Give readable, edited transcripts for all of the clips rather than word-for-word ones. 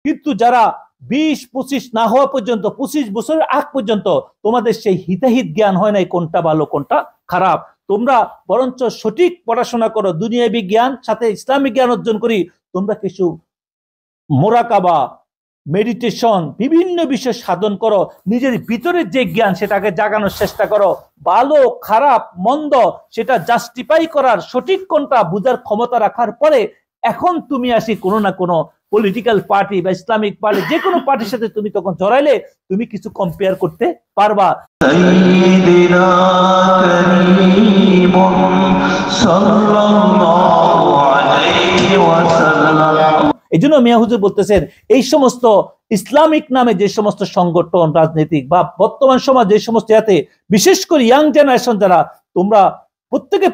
কিন্তু যারা 20-25 না হওয়া পর্যন্ত, 25 বছরের আগ পর্যন্ত তোমাদের সেই হিতাহিত জ্ঞান হয় নাই কোনটা ভালো কোনটা খারাপ। তোমরা বরঞ্চ সঠিক পড়াশোনা করো, দুনিয়াবি জ্ঞান সাথে ইসলামিক জ্ঞান অর্জন করি। তোমরা কিছু মোরাকাবা, মেডিটেশন, বিভিন্ন বিষয় সাধন করো, নিজের ভিতরের যে জ্ঞান সেটাকে জাগানোর চেষ্টা করো। ভালো খারাপ মন্দ সেটা জাস্টিফাই করার, সঠিক কোনটা বুঝার ক্ষমতা রাখার পরে এখন তুমি আসি কোনো না কোনো পলিটিক্যাল পার্টি বা ইসলামিক পার্টি, যে কোনো পার্টির সাথে তুমি তখন জড়াইলে তুমি কিছু কম্পেয়ার করতে পারবা। এই জন্য মিয়া হুজুর বলতেছেন এই সমস্ত ইসলামিক নামে যে সমস্ত সংগঠন, রাজনৈতিক বা বর্তমান সমাজ যে সমস্ত ইয়াতে, বিশেষ করে ইয়াং জেনারেশন যারা, তোমরা প্রত্যেকে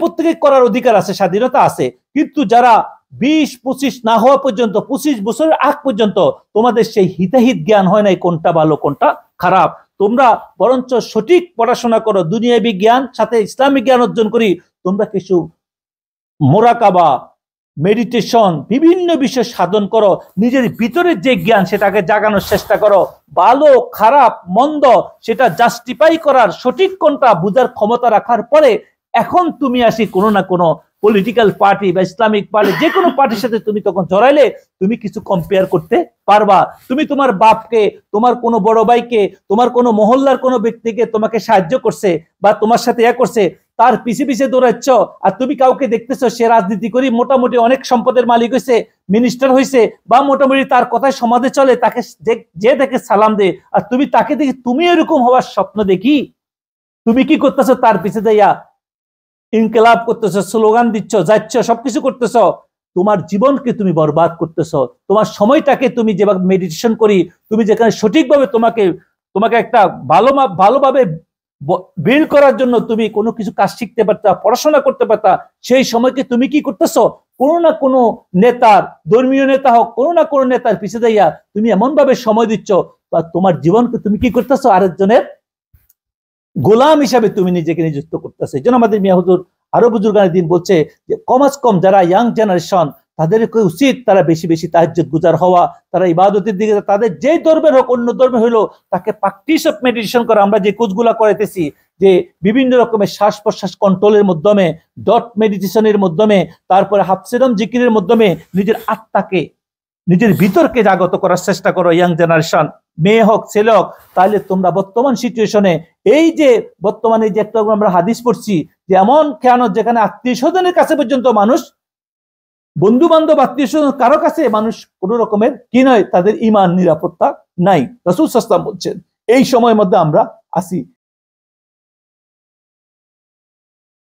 করার অধিকার আছে, স্বাধীনতা আছে, কিন্তু যারা 20-25 না হওয়া পর্যন্ত, 25 বছরের আগ পর্যন্ত তোমাদের সেই হিতাহিত জ্ঞান হয় নাই কোনটা ভালো কোনটা খারাপ। তোমরা বরঞ্চ সঠিক পড়াশোনা করো, দুনিয়াবি জ্ঞান সাথে ইসলামিক জ্ঞান অর্জন করি। তোমরা কিছু মোরাকাবা, মেডিটেশন, বিভিন্ন বিষয় সাধন করো, নিজের ভিতরের যে জ্ঞান সেটাকে জাগানোর চেষ্টা করো। ভালো খারাপ মন্দ সেটা জাস্টিফাই করার, সঠিক কোনটা বুঝার ক্ষমতা রাখার পরে এখন তুমি আসি কোনো না কোনো পলিটিক্যাল পার্টি বা ইসলামিক পার্টি, যে কোনো পার্টির সাথে তুমি তখন জড়াইলে তুমি কিছু কম্পেয়ার করতে পারবা। তুমি তোমার বাপকে, তোমার কোনো বড় ভাইকে, তোমার কোনো মহল্লার কোনো ব্যক্তিকে তোমাকে সাহায্য করছে বা তোমার সাথে করছে, তার পিছে পিছে দৌড়াচ্ছ, আর তুমি কাউকে দেখতেছো সে রাজনীতি করি মোটামুটি অনেক সম্পদের মালিক হয়েছে, মিনিস্টার হয়েছে, বা মোটামুটি তার কথায় সমাজে চলে, তাকে যে দেখে সালাম দে, আর তুমি তাকে দেখে তুমি এরকম হওয়ার স্বপ্ন দেখি তুমি কি করতেছো? তার পিছে যাইয়া ইনকিলাব করতেছো, স্লোগান দিচ্ছ, যাচ্ছ, সবকিছু করতেছো। তোমার জীবনকে তুমি বরবাদ করতেছো। তোমার সময়টাকে তুমি যেভাবে মেডিটেশন করি, তুমি যেখানে সঠিকভাবে তোমাকে একটা ভালোভাবে বিল্ড করার জন্য তুমি কোনো কিছু কাজ শিখতে পারতা, পড়াশোনা করতে পারতা, সেই সময়কে তুমি কি করতেছো? কোনো না কোনো নেতার, ধর্মীয় নেতা হোক, কোনো না কোনো নেতার পিছে যাইয়া তুমি এমন ভাবে সময় দিচ্ছ, বা তোমার জীবনকে তুমি কি করতেছো? আরেকজনের গোলাম হিসাবে তুমি নিজেকে নিযুক্ত করতেছো। এই জন্য আমাদের মিয়া হুজুর আরো বুজুর্গানের দিন বলছে যে কমাস কম যারা ইয়াং জেনারেশন, তাদের উচিত তারা বেশি বেশি তাহাজ্জুদ গুজার হওয়া, তারা ইবাদতের দিকে, তাদের যে ধর্মের হোক, অন্য ধর্মে হইলো, তাকে প্র্যাকটিস অফ মেডিটেশন করা। আমরা যে কোর্সগুলা করাইতেছি, যে বিভিন্ন রকমের শ্বাস প্রশ্বাস কন্ট্রোলের মাধ্যমে, ডট মেডিটেশনের মাধ্যমে, তারপরে হাফসিরাম জিকিরের মাধ্যমে নিজের আত্মাকে, নিজের ভিতরকে জাগত করার চেষ্টা করো। ইয়াং জেনারেশন, মেয়ে হোক ছেলে হোক, তাহলে তোমরা বর্তমান সিচুয়েশনে, এই যে বর্তমানে যে একটা আমরা হাদিস পড়ছি যে এমন খেয়ানত, যেখানে আত্মীয় স্বজনের কাছে পর্যন্ত মানুষ, বন্ধু বান্ধব আত্মীয় স্বজন কারো কাছে মানুষ কোন রকমের কি নয়, তাদের ঈমান নিরাপত্তা নাই। রাসূল সাল্লাল্লাহু আলাইহি ওয়াসাল্লাম বলছেন এই সময়ের মধ্যে আমরা আসি।